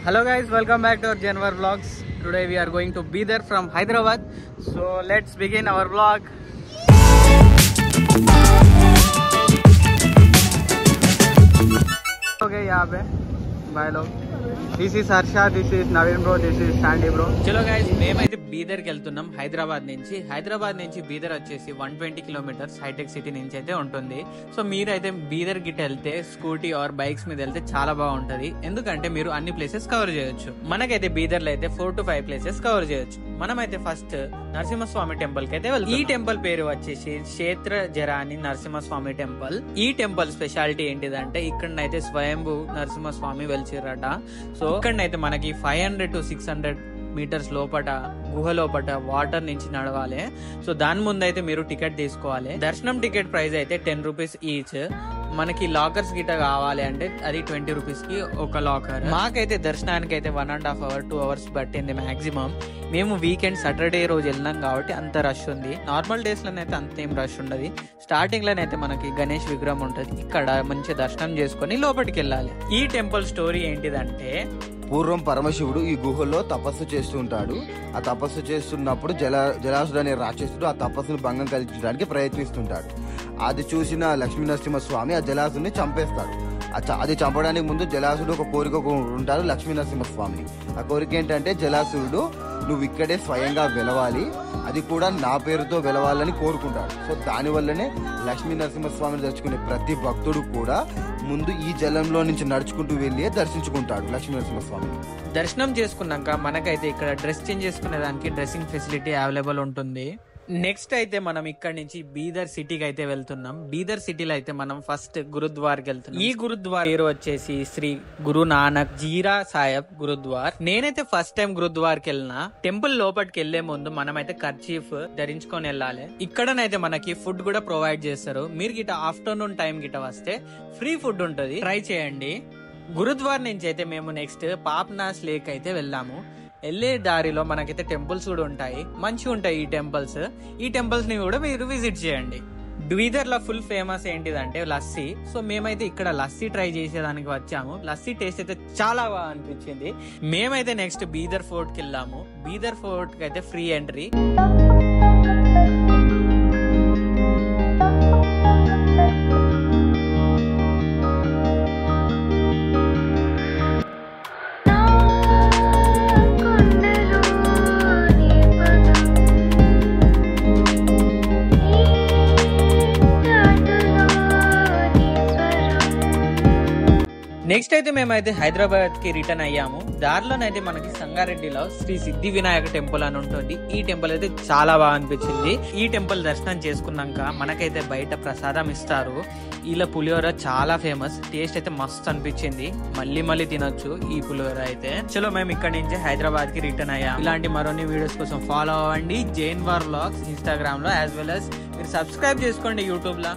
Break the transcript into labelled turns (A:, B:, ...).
A: Hello guys, welcome back to our January vlogs. Today we are going to be there from Hyderabad. So let's begin our vlog. Okay, यहाँ पे bye लोग. This is Harsha, this is Naveen bro, this is Sandy bro. चलो guys, మేమైతే బీదర్ కి వెళ్తున్నాం హైదరాబాద్ నుంచి బీదర్ వచ్చేసి 120 kilometres hitech city నుంచి అయితే ఉంటుంది. సో మీరైతే బీదర్ గిట్ వెళ్తే స్కూటీ ఆర్ బైక్స్ మీద వెళ్తే చాలా బాగుంటది, ఎందుకంటే మీరు అన్ని ప్లేసెస్ కవర్ చేయొచ్చు. మనకైతే బీదర్ లో అయితే 4 to 5 ప్లేసెస్ కవర్ చేయొచ్చు. మనమైతే ఫస్ట్ నరసింహస్వామి టెంపుల్ కి అయితే వెళ్తాం. ఈ టెంపుల్ పేరు వచ్చేసి క్షేత్ర జరాని నరసింహస్వామి టెంపుల్. ఈ టెంపుల్ స్పెషాలిటీ ఏంటిదంటే ఇక్కడనైతే స్వయంభూ నరసింహస్వామి వెలిచిరట. సో ఇక్కడనైతే మనకి 500 to 600 మీటర్స్ లోపట గుహ లోపట వాటర్ నుంచి నడవాలి. సో దాని ముందు అయితే మీరు టికెట్ తీసుకోవాలి. దర్శనం టికెట్ ప్రైస్ అయితే 10 రూపీస్ ఈచ్. మనకి లాకర్స్ గిట్ట కావాలి అంటే అది 20 రూపీస్ కి ఒక లాకర్. మాకైతే దర్శనానికి అయితే 1.5 hours 2 hours పట్టింది మాక్సిమం. మేము వీకెండ్ సాటర్డే రోజు వెళ్ళినాం కాబట్టి అంత రష్ ఉంది. నార్మల్ డేస్ లోనైతే అంతేం రష్ ఉండదు. స్టార్టింగ్ లోనైతే మనకి గణేష్ విగ్రహం ఉంటది, ఇక్కడ మంచి దర్శనం చేసుకుని లోపలికి వెళ్ళాలి. ఈ టెంపుల్ స్టోరీ ఏంటిదంటే
B: పూర్వం పరమశివుడు ఈ గుహలో తపస్సు చేస్తూ ఉంటాడు. ఆ తపస్సు చేస్తున్నప్పుడు జలాసుడు అనే రాక్షసుడు ఆ తపస్సును భంగం కలిగించడానికి ప్రయత్నిస్తుంటాడు. అది చూసిన లక్ష్మీ నరసింహస్వామి ఆ జలాసుని చంపేస్తాడు. అది చంపడానికి ముందు జలాసుడు ఒక కోరిక ఉంటాడు లక్ష్మీ నరసింహస్వామిని. ఆ కోరిక ఏంటంటే జలాసురుడు నువ్వు ఇక్కడే స్వయంగా వెలవాలి, అది కూడా నా పేరుతో వెలవాలని కోరుకుంటాడు. సో దానివల్లనే లక్ష్మీ నరసింహస్వామిని దర్శించుకునే ప్రతి భక్తుడు కూడా ముందు ఈ జలంలో నుంచి నడుచుకుంటూ వెళ్ళి దర్శించుకుంటాడు లక్ష్మీ నరసింహస్వామిని.
A: దర్శనం చేసుకున్నాక మనకైతే ఇక్కడ డ్రెస్ చేంజ్ చేసుకునే దానికి డ్రెస్సింగ్ ఫెసిలిటీ అవైలబుల్ ఉంటుంది. నెక్స్ట్ అయితే మనం ఇక్కడ నుంచి బీదర్ సిటీకి అయితే వెళ్తున్నాం. బీదర్ సిటీలో అయితే మనం ఫస్ట్ గురుద్వార్కి వెళ్తున్నాం. ఈ గురుద్వార్ పేరు వచ్చేసి శ్రీ గురు నానక్ జీరా సాహెబ్ గురుద్వార్. నేనైతే ఫస్ట్ టైం గురుద్వార్కి వెళ్ళిన. టెంపుల్ లోపలికి వెళ్లే ముందు మనమైతే కర్చీఫ్ ధరించుకొని వెళ్ళాలి. ఇక్కడనైతే మనకి ఫుడ్ కూడా ప్రొవైడ్ చేస్తారు. మీరు గిట్ట ఆఫ్టర్నూన్ టైం గిట్ట వస్తే ఫ్రీ ఫుడ్ ఉంటుంది, ట్రై చేయండి. గురుద్వార్ నుంచి అయితే మేము నెక్స్ట్ పాప్నాస్ లేక్ అయితే వెళ్ళాము. వెళ్ళే దారిలో మనకైతే టెంపుల్స్ కూడా ఉంటాయి, మంచిగా ఉంటాయి ఈ టెంపుల్స్ ని కూడా మీరు విజిట్ చేయండి. బీదర్ లో ఫుల్ ఫేమస్ ఏంటిదంటే లస్సీ. సో మేమైతే ఇక్కడ లస్సీ ట్రై చేసేదానికి వచ్చాము. లస్సీ టేస్ట్ అయితే చాలా బాగా అనిపించింది. మేమైతే నెక్స్ట్ బీదర్ ఫోర్ట్ కి వెళ్ళాము. బీదర్ ఫోర్ట్ కి అయితే ఫ్రీ ఎంట్రీ. నెక్స్ట్ అయితే మేమైతే హైదరాబాద్ కి రిటర్న్ అయ్యాము. దారిలోనైతే మనకి సంగారెడ్డిలో శ్రీ సిద్ధి వినాయక టెంపుల్ అని ఉంటుంది. ఈ టెంపుల్ అయితే చాలా బాగా అనిపించింది. ఈ టెంపుల్ దర్శనం చేసుకున్నాక మనకైతే బయట ప్రసాదం ఇస్తారు. ఇలా పులిహోర చాలా ఫేమస్, టేస్ట్ అయితే మస్తు అనిపించింది. మళ్ళీ తినొచ్చు ఈ పులిహోర అయితే. చలో మేము ఇక్కడ నుంచి హైదరాబాద్ కి రిటర్న్ అయ్యాము. ఇలాంటి మరిన్ని వీడియోస్ కోసం ఫాలో అవ్వండి జైన్వార్ వ్లాగ్స్ ఇన్స్టాగ్రామ్ లో, యాజ్ వెల్ as మీరు సబ్స్క్రైబ్ చేసుకోండి యూట్యూబ్ లో.